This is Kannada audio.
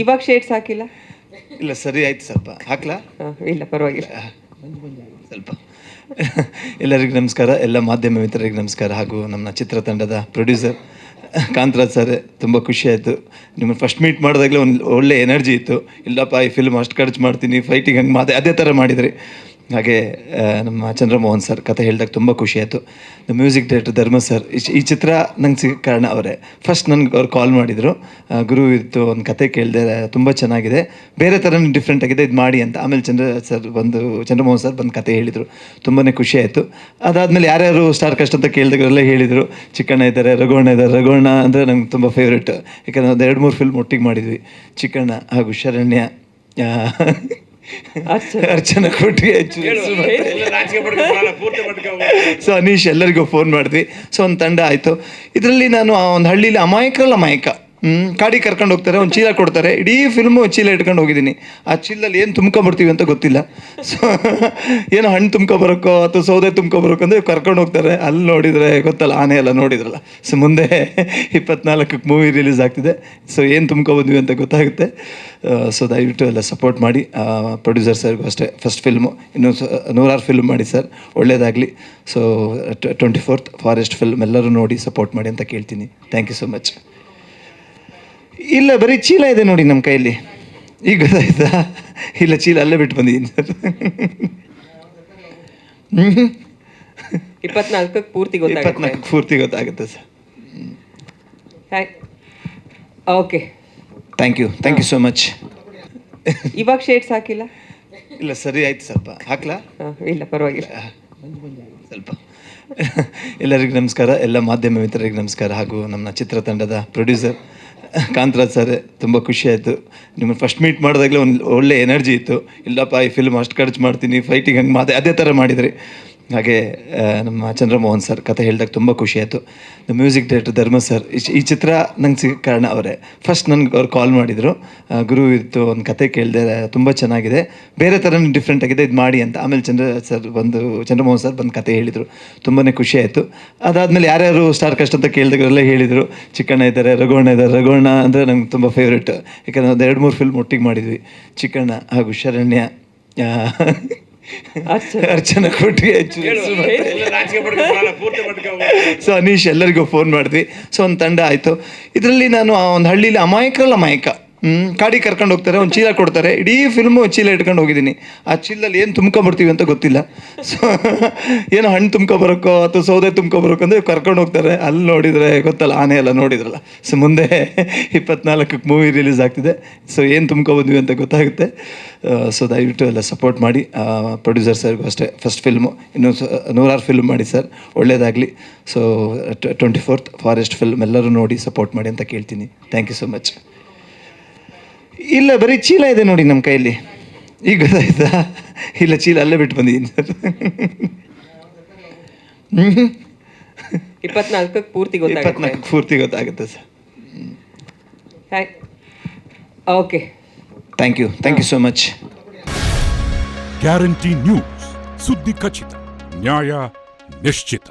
ಇವಾಗ ಶೇಡ್ಸ್ ಹಾಕಿಲ್ಲ? ಇಲ್ಲ ಸರಿ ಆಯ್ತು, ಸ್ವಲ್ಪ ಹಾಕ್ಲಾ? ಇಲ್ಲ ಪರವಾಗಿಲ್ಲ. ಸ್ವಲ್ಪ ಎಲ್ಲರಿಗೂ ನಮಸ್ಕಾರ, ಎಲ್ಲ ಮಾಧ್ಯಮ ಮಿತ್ರರಿಗೆ ನಮಸ್ಕಾರ, ಹಾಗೂ ನಮ್ಮ ಚಿತ್ರತಂಡದ ಪ್ರೊಡ್ಯೂಸರ್ ಕಾಂತರಾಜ್ ಸರ್, ತುಂಬ ಖುಷಿಯಾಯಿತು ನಿಮ್ಮನ್ನು ಫಸ್ಟ್ ಮೀಟ್ ಮಾಡಿದಾಗಲೇ ಒಂದು ಒಳ್ಳೆ ಎನರ್ಜಿ ಇತ್ತು. ಇಲ್ಲಪ್ಪ ಈ ಫಿಲ್ಮ್ ಅಷ್ಟು ಖರ್ಚು ಮಾಡ್ತೀನಿ, ಫೈಟಿಂಗ್ ಹಂಗೆ ಅದೇ ಥರ ಮಾಡಿದ್ರಿ. ಹಾಗೆ ನಮ್ಮ ಚಂದ್ರಮೋಹನ್ ಸರ್ ಕತೆ ಹೇಳಿದಾಗ ತುಂಬ ಖುಷಿಯಾಯಿತು. ನಮ್ಮ ಮ್ಯೂಸಿಕ್ ಡೈರೆಕ್ಟರ್ ಧರ್ಮ ಸರ್, ಈ ಚಿತ್ರ ನಂಗೆ ಸಿಗೋ ಕಾರಣ ಅವರೇ. ಫಸ್ಟ್ ನನಗೆ ಅವ್ರು ಕಾಲ್ ಮಾಡಿದರು, ಗುರು ಇತ್ತು ಒಂದು ಕತೆ ಕೇಳಿದೆ, ತುಂಬ ಚೆನ್ನಾಗಿದೆ, ಬೇರೆ ಥರ ಡಿಫ್ರೆಂಟ್ ಆಗಿದೆ, ಇದು ಮಾಡಿ ಅಂತ. ಆಮೇಲೆ ಚಂದ್ರಮೋಹನ್ ಸರ್ ಬಂದು ಕತೆ ಹೇಳಿದರು, ತುಂಬಾ ಖುಷಿಯಾಯಿತು. ಅದಾದಮೇಲೆ ಯಾರ್ಯಾರು ಸ್ಟಾರ್ ಕಾಸ್ಟ್ ಅಂತ ಕೇಳಿದಾಗೆಲ್ಲ ಹೇಳಿದರು, ಚಿಕ್ಕಣ್ಣ ಇದ್ದಾರೆ, ರಘುವಣ್ಣ ಅಂದರೆ ನಂಗೆ ತುಂಬ ಫೇವ್ರೇಟ್. ಯಾಕಂದರೆ ಒಂದು 2-3 ಫಿಲ್ಮ್ ಒಟ್ಟಿಗೆ ಮಾಡಿದ್ವಿ, ಚಿಕ್ಕಣ್ಣ ಹಾಗೂ ಶರಣ್ಯ, ಅರ್ಚನಾ ಕೊಟ್ಟಿ, ಸೊ ಅನೀಶ್, ಎಲ್ಲರಿಗೂ ಫೋನ್ ಮಾಡಿದ್ವಿ. ಸೊ ಒಂದು ತಂಡ ಆಯಿತು. ಇದರಲ್ಲಿ ನಾನು ಒಂದು ಹಳ್ಳಿಲಿ ಅಮಾಯಕ ಕಾಡಿಗೆ ಕರ್ಕೊಂಡು ಹೋಗ್ತಾರೆ, ಒಂದು ಚೀಲ ಕೊಡ್ತಾರೆ, ಇಡೀ ಫಿಲ್ಮು ಚೀಲ ಇಟ್ಕೊಂಡು ಹೋಗಿದ್ದೀನಿ. ಆ ಚೀಲಲ್ಲಿ ಏನು ತುಂಬ್ಕೊಂಬರ್ತೀವಿ ಅಂತ ಗೊತ್ತಿಲ್ಲ. ಸೊ ಏನೋ ಹಣ್ಣು ತುಂಬ್ಕೊಬರೋಕ್ಕೋ ಅಥವಾ ಸೌದೆ ತುಂಬ್ಕೊಬರೋಕ್ಕೋ ಅಂದರೆ ಕರ್ಕೊಂಡು ಹೋಗ್ತಾರೆ. ಅಲ್ಲಿ ನೋಡಿದರೆ ಗೊತ್ತಲ್ಲ, ಆನೆ ಎಲ್ಲ ನೋಡಿದ್ರಲ್ಲ. ಸೊ ಮುಂದೆ 24ಕ್ಕೆ ಮೂವಿ ರಿಲೀಸ್ ಆಗ್ತಿದೆ. ಸೊ ಏನು ತುಂಬ್ಕೊಬಂದ್ವಿ ಅಂತ ಗೊತ್ತಾಗುತ್ತೆ. ಸೊ ದಯವಿಟ್ಟು ಎಲ್ಲ ಸಪೋರ್ಟ್ ಮಾಡಿ. ಪ್ರೊಡ್ಯೂಸರ್ ಸರ್ಗೂ ಅಷ್ಟೇ, ಫಸ್ಟ್ ಫಿಲ್ಮು, ಇನ್ನೂ 100 ಫಿಲ್ಮ್ ಮಾಡಿ ಸರ್, ಒಳ್ಳೆಯದಾಗಲಿ. ಸೊ 24th ಫಾರೆಸ್ಟ್ ಫಿಲ್ಮ್ ಎಲ್ಲರೂ ನೋಡಿ ಸಪೋರ್ಟ್ ಮಾಡಿ ಅಂತ ಕೇಳ್ತೀನಿ. Thank you so much. ಇಲ್ಲ, ಬರೀ ಚೀಲ ಇದೆ ನೋಡಿ ನಮ್ಮ ಕೈಯಲ್ಲಿ, ಈಗ ಗೊತ್ತಾಯ್ತಾ? ಇಲ್ಲ, ಚೀಲ ಅಲ್ಲೇ ಬಿಟ್ಟು ಬಂದಿದ್ದೀನಿ ಸರ್. 24ಕ್ಕೆ ಪೂರ್ತಿ ಗೊತ್ತಾಗುತ್ತೆ. 24ಕ್ಕೆ ಪೂರ್ತಿ ಗೊತ್ತಾಗುತ್ತೆ sir. Okay, thank you so much. ಇವಾಗ ಶೇಡ್ಸ್ ಹಾಕಿಲ್ಲ? ಇಲ್ಲ ಸರಿ ಆಯ್ತು, ಸ್ವಲ್ಪ ಹಾಕ್ಲಾ? ಇಲ್ಲ ಪರವಾಗಿಲ್ಲ. ಸ್ವಲ್ಪ ಎಲ್ಲರಿಗೂ ನಮಸ್ಕಾರ, ಎಲ್ಲ ಮಾಧ್ಯಮ ಮಿತ್ರರಿಗೆ ನಮಸ್ಕಾರ, ಹಾಗೂ ನಮ್ಮ ಚಿತ್ರತಂಡದ ಪ್ರೊಡ್ಯೂಸರ್ ಕಾಂತರಾಜ್ ಸರ್, ತುಂಬ ಖುಷಿಯಾಯಿತು ನಿಮ್ಮನ್ನು ಫಸ್ಟ್ ಮೀಟ್ ಮಾಡಿದಾಗಲೇ ಒಂದು ಒಳ್ಳೆ ಎನರ್ಜಿ ಇತ್ತು. ಇಲ್ಲಪ್ಪ ಈ ಫಿಲ್ಮ್ ಅಷ್ಟು ಖರ್ಚು ಮಾಡ್ತೀನಿ, ಫೈಟಿಂಗ್ ಹಂಗೆ ಅದೇ ಥರ ಮಾಡಿದ್ರಿ. ಹಾಗೆ ನಮ್ಮ ಚಂದ್ರಮೋಹನ್ ಸರ್ ಕತೆ ಹೇಳಿದಾಗ ತುಂಬ ಖುಷಿಯಾಯಿತು. ನಮ್ಮ ಮ್ಯೂಸಿಕ್ ಡೈರೆಕ್ಟರ್ ಧರ್ಮ ಸರ್, ಈ ಚಿತ್ರ ನಂಗೆ ಸಿಗೋ ಕಾರಣ ಅವರೇ. ಫಸ್ಟ್ ನನಗೆ ಅವ್ರು ಕಾಲ್ ಮಾಡಿದರು, ಗುರು ಇತ್ತು ಒಂದು ಕತೆ ಕೇಳಿದೆ, ತುಂಬ ಚೆನ್ನಾಗಿದೆ, ಬೇರೆ ಥರ ಡಿಫ್ರೆಂಟ್ ಆಗಿದೆ, ಇದು ಮಾಡಿ ಅಂತ. ಆಮೇಲೆ ಚಂದ್ರಮೋಹನ್ ಸರ್ ಬಂದು ಕತೆ ಹೇಳಿದರು, ತುಂಬಾ ಖುಷಿಯಾಯಿತು. ಅದಾದಮೇಲೆ ಯಾರ್ಯಾರು ಸ್ಟಾರ್ ಕಾಸ್ಟ್ ಅಂತ ಕೇಳಿದಾಗೆಲ್ಲ ಹೇಳಿದರು, ಚಿಕ್ಕಣ್ಣ ಇದ್ದಾರೆ, ರಘುವಣ್ಣ ಅಂದರೆ ನಂಗೆ ತುಂಬ ಫೇವ್ರೇಟ್. ಯಾಕಂದರೆ ಒಂದು 2-3 ಫಿಲ್ಮ್ ಒಟ್ಟಿಗೆ ಮಾಡಿದ್ವಿ, ಚಿಕ್ಕಣ್ಣ ಹಾಗೂ ಶರಣ್ಯ, ಅರ್ಚನಾ ಕೊಟ್ಟಿ, ಸೊ ಅನೀಶ್, ಎಲ್ಲರಿಗೂ ಫೋನ್ ಮಾಡಿದ್ವಿ. ಸೊ ಒಂದು ತಂಡ ಆಯಿತು. ಇದರಲ್ಲಿ ನಾನು ಒಂದು ಹಳ್ಳಿಲಿ ಅಮಾಯಕ ಕಾಡಿಗೆ ಕರ್ಕೊಂಡು ಹೋಗ್ತಾರೆ, ಒಂದು ಚೀಲ ಕೊಡ್ತಾರೆ, ಇಡೀ ಫಿಲ್ಮು ಚೀಲ ಇಟ್ಕೊಂಡು ಹೋಗಿದ್ದೀನಿ. ಆ ಚೀಲಲ್ಲಿ ಏನು ತುಂಬ್ಕೊಂಬರ್ತೀವಿ ಅಂತ ಗೊತ್ತಿಲ್ಲ. ಸೊ ಏನೋ ಹಣ್ಣು ತುಂಬ್ಕೊಬರೋಕ್ಕೋ ಅಥವಾ ಸೌದೆ ತುಂಬ್ಕೊಬರೋಕ್ಕೋ ಅಂದರೆ ಕರ್ಕೊಂಡು ಹೋಗ್ತಾರೆ. ಅಲ್ಲಿ ನೋಡಿದರೆ ಗೊತ್ತಲ್ಲ, ಆನೆ ಎಲ್ಲ ನೋಡಿದ್ರಲ್ಲ. ಸೊ ಮುಂದೆ 24ಕ್ಕೆ ಮೂವಿ ರಿಲೀಸ್ ಆಗ್ತಿದೆ. ಸೊ ಏನು ತುಂಬ್ಕೊಬಂದ್ವಿ ಅಂತ ಗೊತ್ತಾಗುತ್ತೆ. ಸೊ ದಯವಿಟ್ಟು ಎಲ್ಲ ಸಪೋರ್ಟ್ ಮಾಡಿ. ಪ್ರೊಡ್ಯೂಸರ್ ಸರ್ಗೂ ಅಷ್ಟೇ, ಫಸ್ಟ್ ಫಿಲ್ಮು, ಇನ್ನೂ 100 ಫಿಲ್ಮ್ ಮಾಡಿ ಸರ್, ಒಳ್ಳೆಯದಾಗಲಿ. ಸೊ 24th ಫಾರೆಸ್ಟ್ ಫಿಲ್ಮ್ ಎಲ್ಲರೂ ನೋಡಿ ಸಪೋರ್ಟ್ ಮಾಡಿ ಅಂತ ಕೇಳ್ತೀನಿ. Thank you so much. ಇಲ್ಲ, ಬರೀ ಚೀಲ ಇದೆ ನೋಡಿ ನಮ್ಮ ಕೈಯಲ್ಲಿ, ಈಗ ಗೊತ್ತಾಯ್ತಾ? ಇಲ್ಲ, ಚೀಲ ಅಲ್ಲೇ ಬಿಟ್ಟು ಬಂದಿದ್ದೀನಿ ಸರ್. 24ಕ್ಕೆ ಪೂರ್ತಿ ಗೊತ್ತಾಗುತ್ತೆ. 24ಕ್ಕೆ ಪೂರ್ತಿ ಗೊತ್ತಾಗುತ್ತೆ sir. Okay, thank you so much. Guarantee news, ಸುದ್ದಿ ಖಚಿತ, ನ್ಯಾಯ ನಿಶ್ಚಿತ.